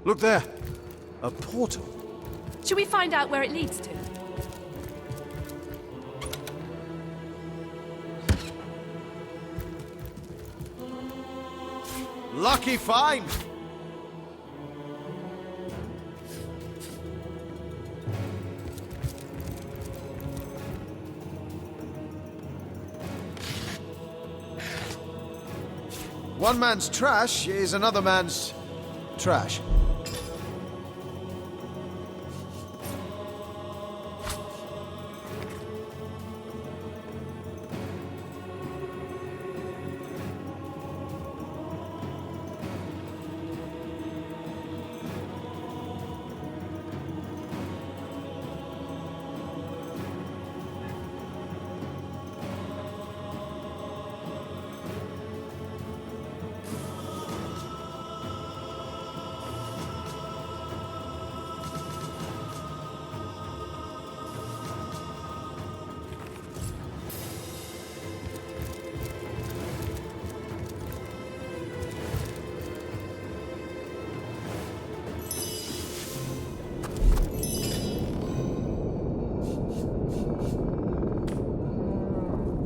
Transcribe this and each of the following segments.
Look there. A portal. Should we find out where it leads to? Lucky find! One man's trash is another man's trash.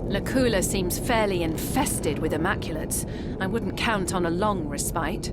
Lacula seems fairly infested with Immaculates. I wouldn't count on a long respite.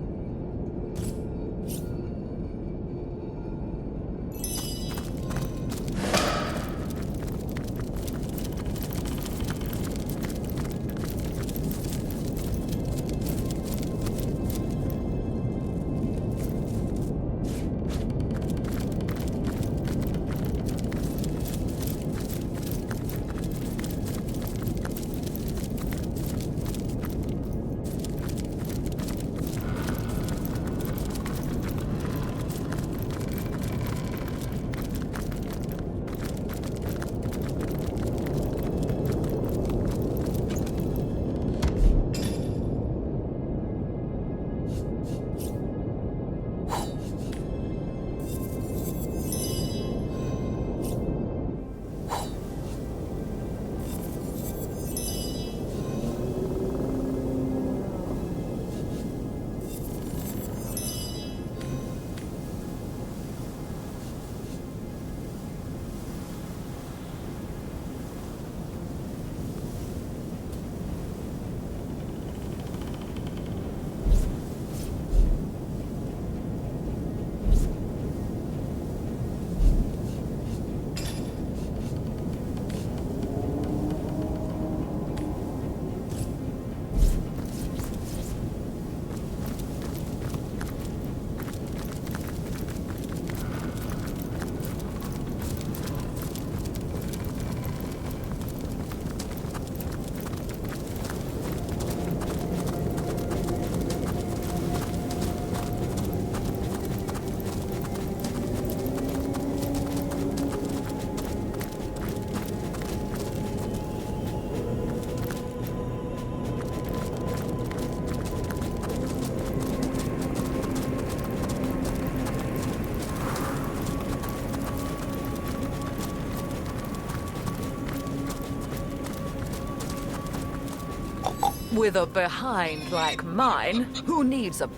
With a behind like mine, who needs a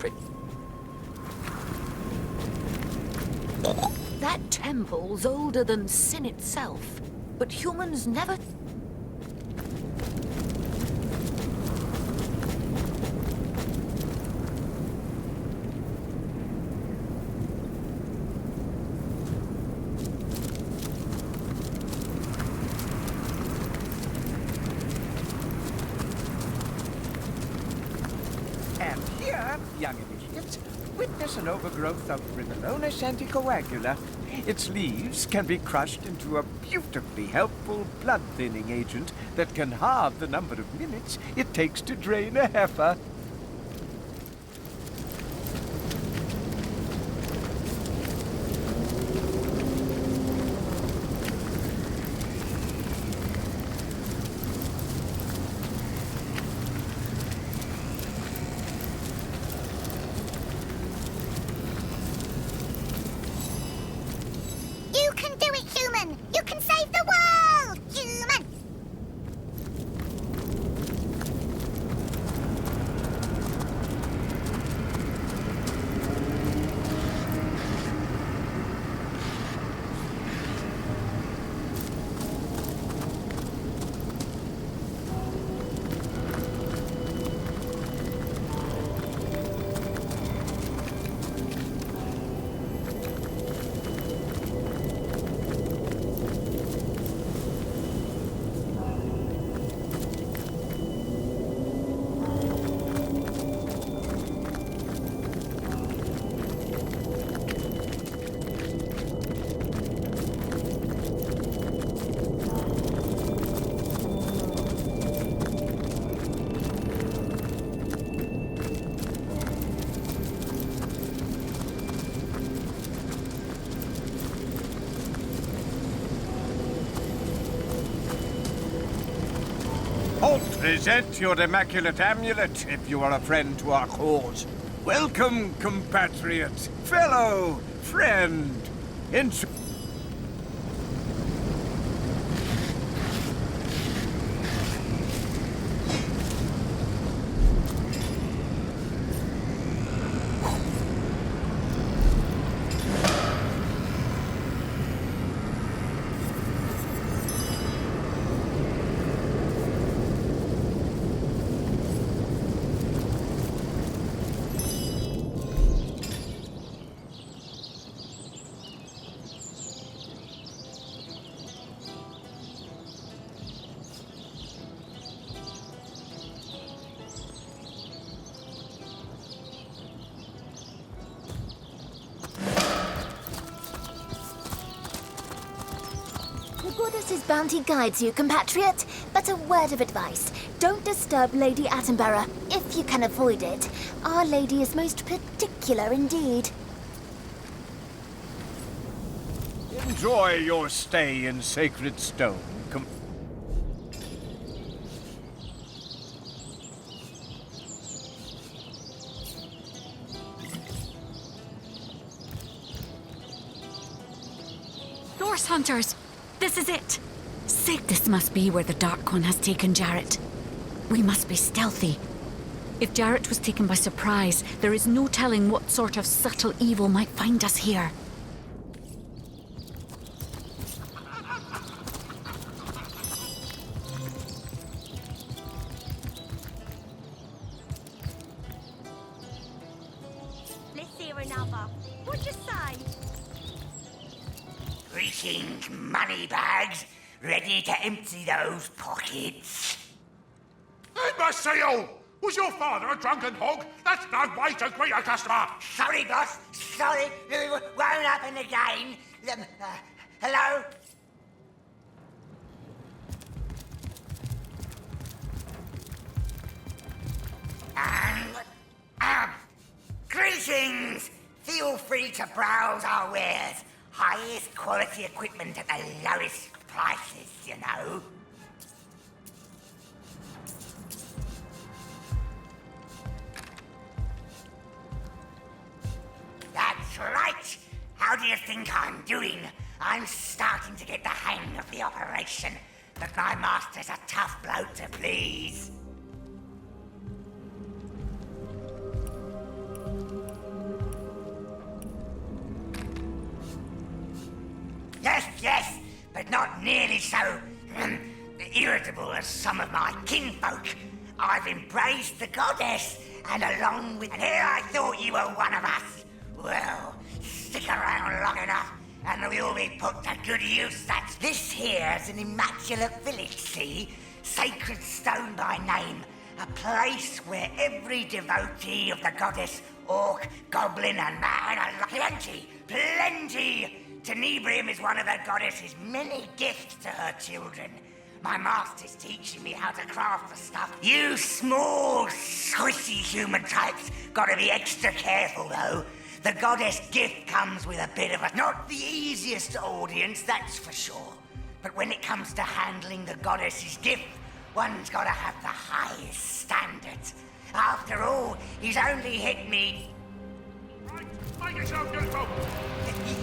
That temple's older than sin itself, but humans never... Young initiates, witness an overgrowth of Rivolonus anticoagula. Its leaves can be crushed into a beautifully helpful blood-thinning agent that can halve the number of minutes it takes to drain a heifer. Present your immaculate amulet if you are a friend to our cause. Welcome, compatriot, fellow, friend. The goddess's bounty guides you, compatriot. But a word of advice. Don't disturb Lady Attenborough, if you can avoid it. Our Lady is most particular indeed. Enjoy your stay in Sacred Stone. Norse hunters! This is it! This must be where the Dark One has taken Jarrett. We must be stealthy. If Jarrett was taken by surprise, there is no telling what sort of subtle evil might find us here. Let's hear another. What'd you say? Greetings, moneybags. Ready to empty those pockets? Imbecile! Was your father a drunken hog? That's no way to greet a customer! Sorry, boss. Sorry. Won't happen again. Hello? Greetings! Feel free to browse our wares. Highest quality equipment at the lowest prices, you know. That's right. How do you think I'm doing? I'm starting to get the hang of the operation, but my master's a tough bloke to please. Yes, but not nearly so irritable as some of my kinfolk. I've embraced the goddess, and along with... And here I thought you were one of us. Well, stick around long enough, and we'll be put to good use. This here's an immaculate village, see? Sacred Stone by name. A place where every devotee of the goddess, orc, goblin, and man are plenty. Tenebrium is one of the goddess's many gifts to her children. My master's teaching me how to craft the stuff. You small, squishy human types gotta be extra careful, though. The goddess gift comes with a bit of a... Not the easiest audience, that's for sure. But when it comes to handling the goddess's gift, one's gotta have the highest standards. After all, he's only hit me... Right, make yourself useful!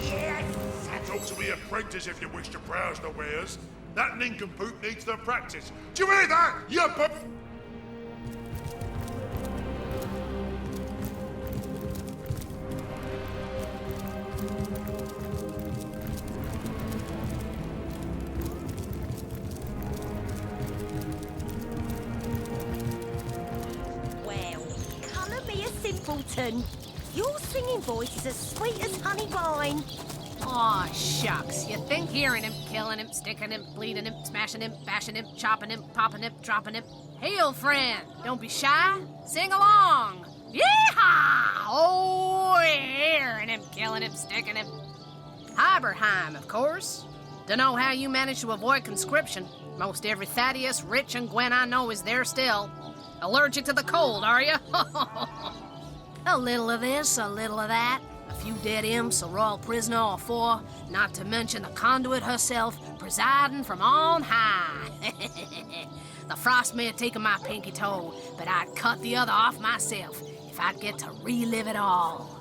Yes. Talk to me apprentice if you wish to browse the wares. That nincompoop needs the practice. Do you hear that? You Well, colour me a simpleton. Your singing voice is as sweet as honey wine. Aw, shucks. You think hearing him, killing him, sticking him, bleeding him, smashing him, bashing him, chopping him, popping him, dropping him. Hail, friend. Don't be shy. Sing along. Yeehaw! Oh, hearing him, killing him, sticking him. Hyberheim, of course. Dunno how you manage to avoid conscription. Most every Thaddeus, Rich, and Gwen I know is there still. Allergic to the cold, are you? A little of this, a little of that. A few dead imps, a royal prisoner or four, not to mention the conduit herself, presiding from on high. The frost may have taken my pinky toe, but I'd cut the other off myself if I'd get to relive it all.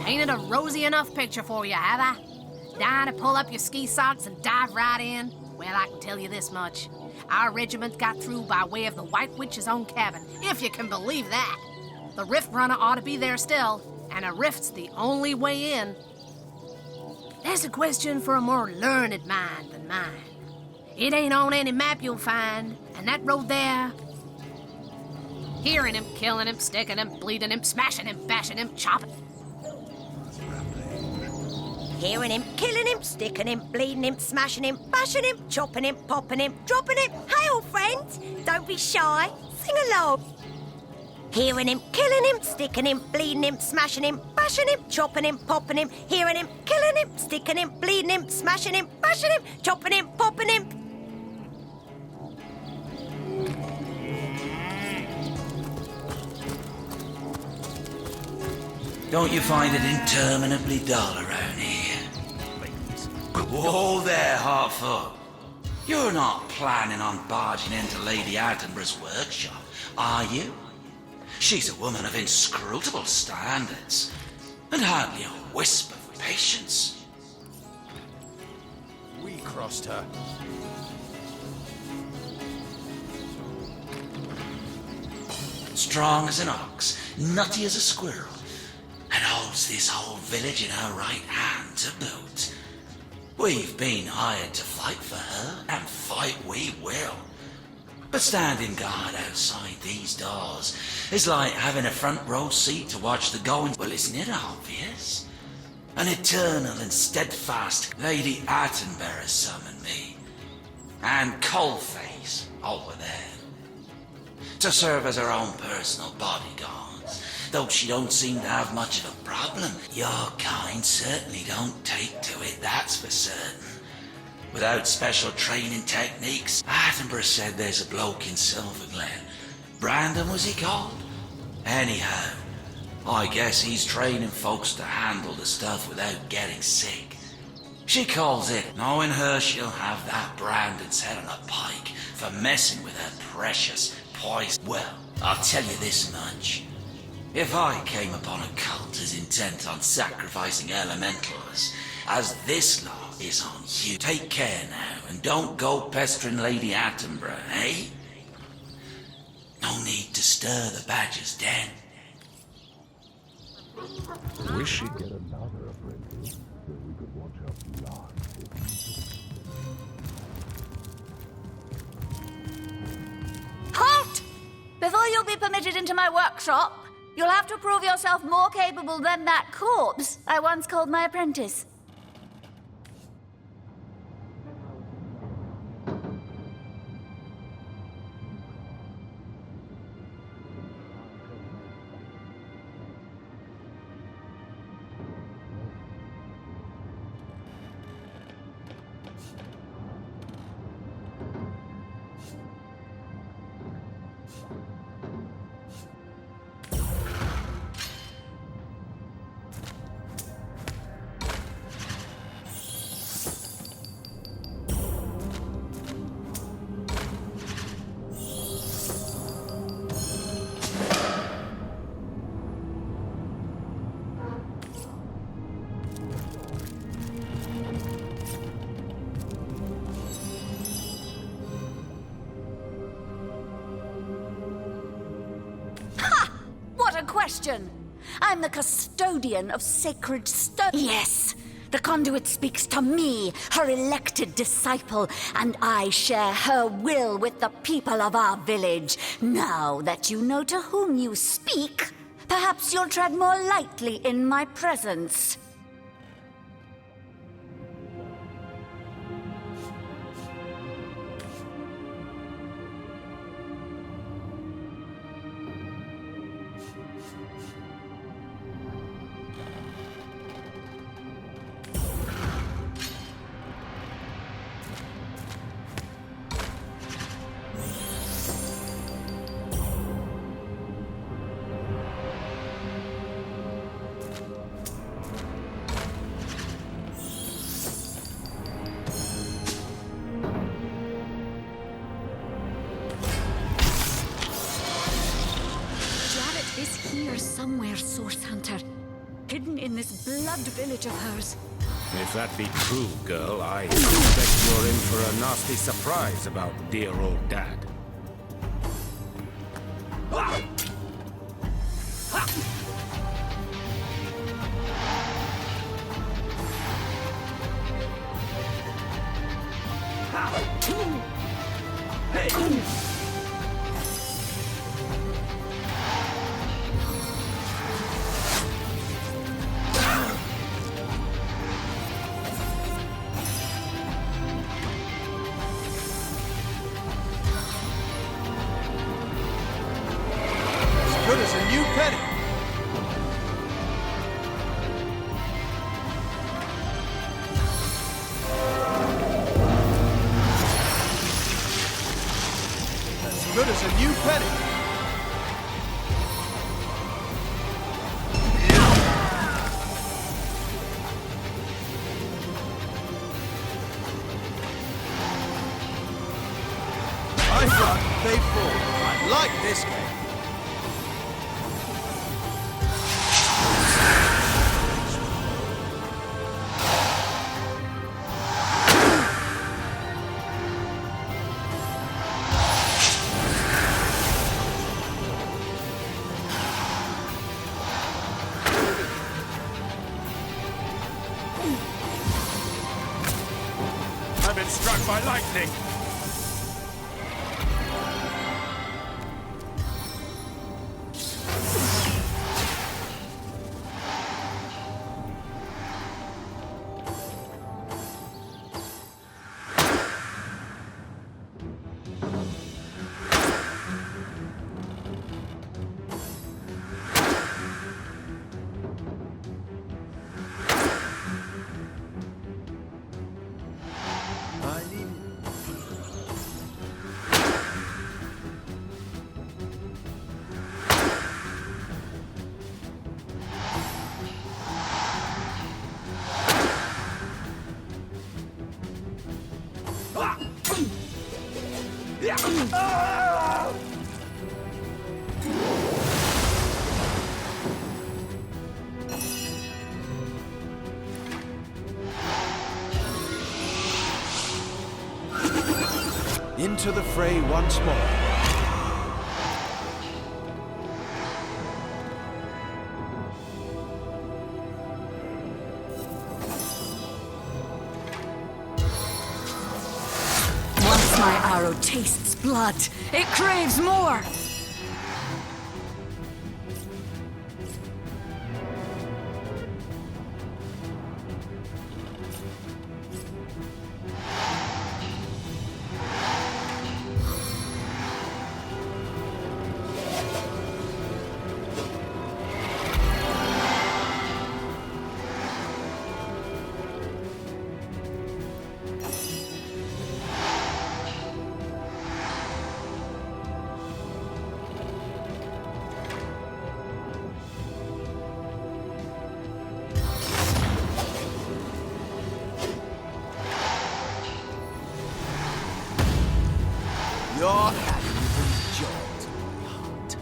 Painted a rosy enough picture for you, have I? Dying to pull up your ski socks and dive right in? Well, I can tell you this much. Our regiment got through by way of the White Witch's own cabin, if you can believe that. The rift runner ought to be there still, and a rift's the only way in. That's a question for a more learned mind than mine. It ain't on any map you'll find, and that road there... Hearing him, killing him, sticking him, bleeding him, smashing him, bashing him, chopping... Hearing him, killing him, sticking him, bleeding him, smashing him, bashing him, chopping him, popping him, dropping him. Hey, old friend, don't be shy. Sing along. Hearing him, killing him, sticking him, bleeding him, smashing him, bashing him, chopping him, popping him. Hearing him, killing him, sticking him, bleeding him, smashing him, bashing him, chopping him, popping him. Don't you find it interminably dull around here? Whoa there, Hartfoot. You're not planning on barging into Lady Attenborough's workshop, are you? She's a woman of inscrutable standards, and hardly a wisp of patience. We crossed her. Strong as an ox, nutty as a squirrel, and holds this whole village in her right hand to boot. We've been hired to fight for her, and fight we will. But standing guard outside these doors is like having a front row seat to watch the goings. Well, isn't it obvious? An eternal and steadfast Lady Attenborough summoned me, and Coalface over there, to serve as her own personal bodyguards, though she don't seem to have much of a problem. Your kind certainly don't take to it, that's for certain. Without special training techniques, Attenborough said there's a bloke in Silverglen. Brandon, was he called? Anyhow, I guess he's training folks to handle the stuff without getting sick. She calls it, knowing her she'll have that Brandon's head on a pike for messing with her precious poison. Well, I'll tell you this much. If I came upon a cult as intent on sacrificing elementals as this lot is on you, take care now and don't go pestering Lady Attenborough, eh? No need to stir the badger's den. Wish she'd get another apprentice so we could watch her blood. Halt! Before you'll be permitted into my workshop, you'll have to prove yourself more capable than that corpse I once called my apprentice. Question. I'm the custodian of sacred stone. Yes, the conduit speaks to me, her elected disciple, and I share her will with the people of our village. Now that you know to whom you speak, perhaps you'll tread more lightly in my presence. here somewhere, Source Hunter. Hidden in this blood village of hers. If that be true, girl, I suspect you're in for a nasty surprise about dear old Dad. Good as a new penny. As good as a new penny. I run, they fall. I like this game. I've been struck by lightning! I need... Into the fray once more. Once my arrow tastes blood, it craves more! You're adding the jolt to my heart.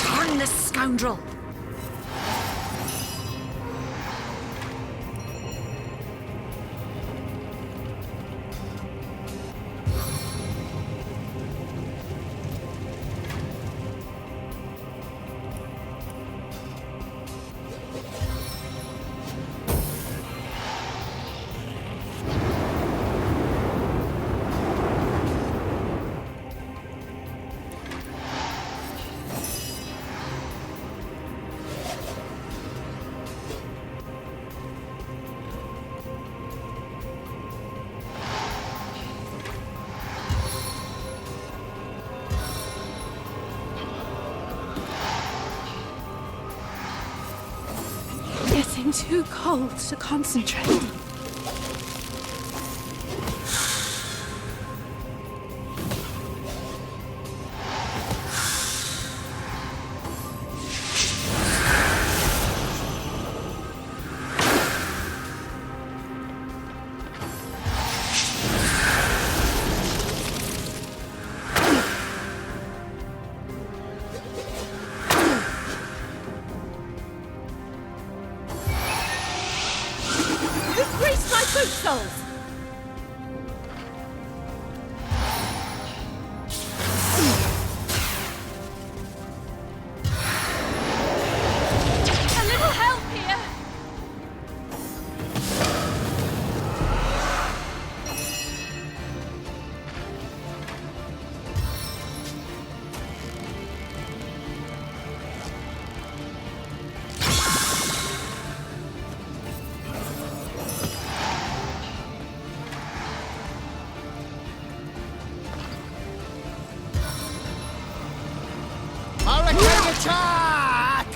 Turn this scoundrel! getting too cold to concentrate. Grease my boot soles! A little help here! Hurricane attack!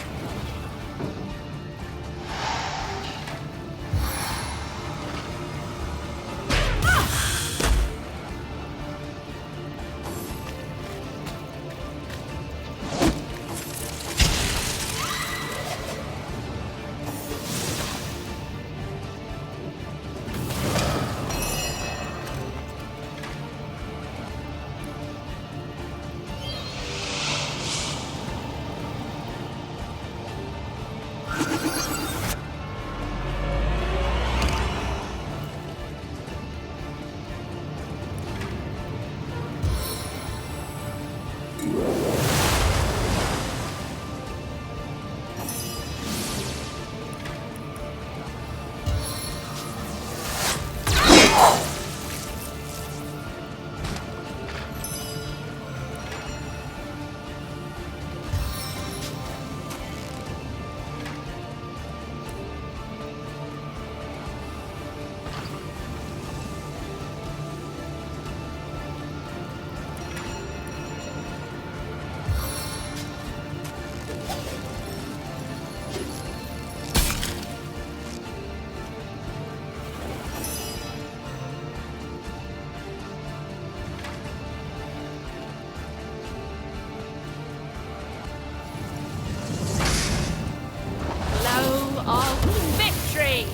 Blow of victory!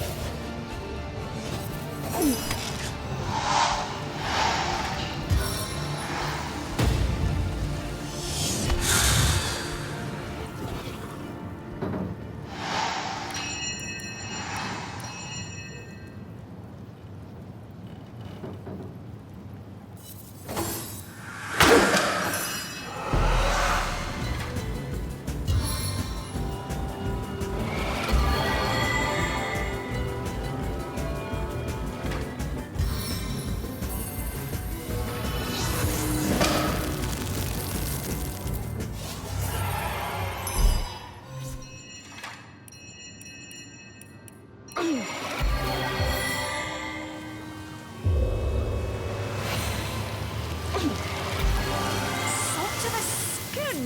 Salt to the skin!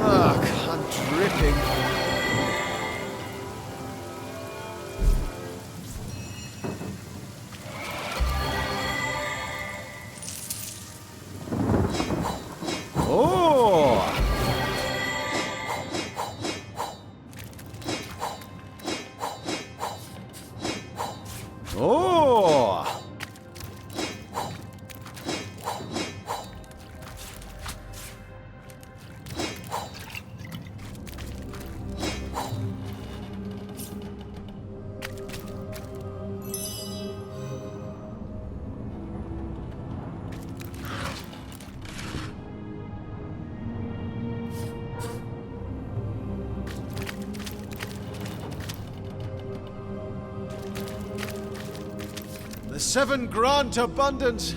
Ugh, I'm dripping. Oh! Oh! The seven grant abundance.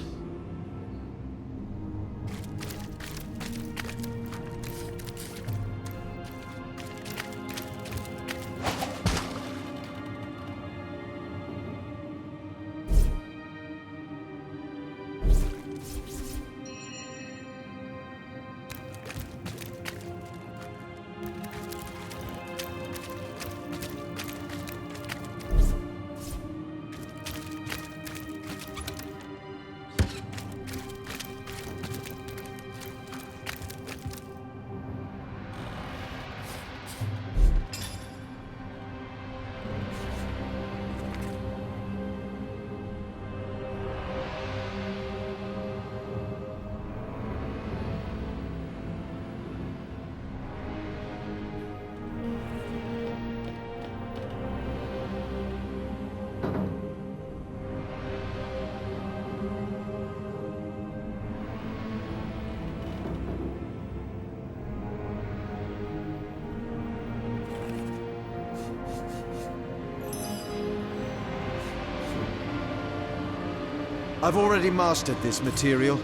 I've already mastered this material.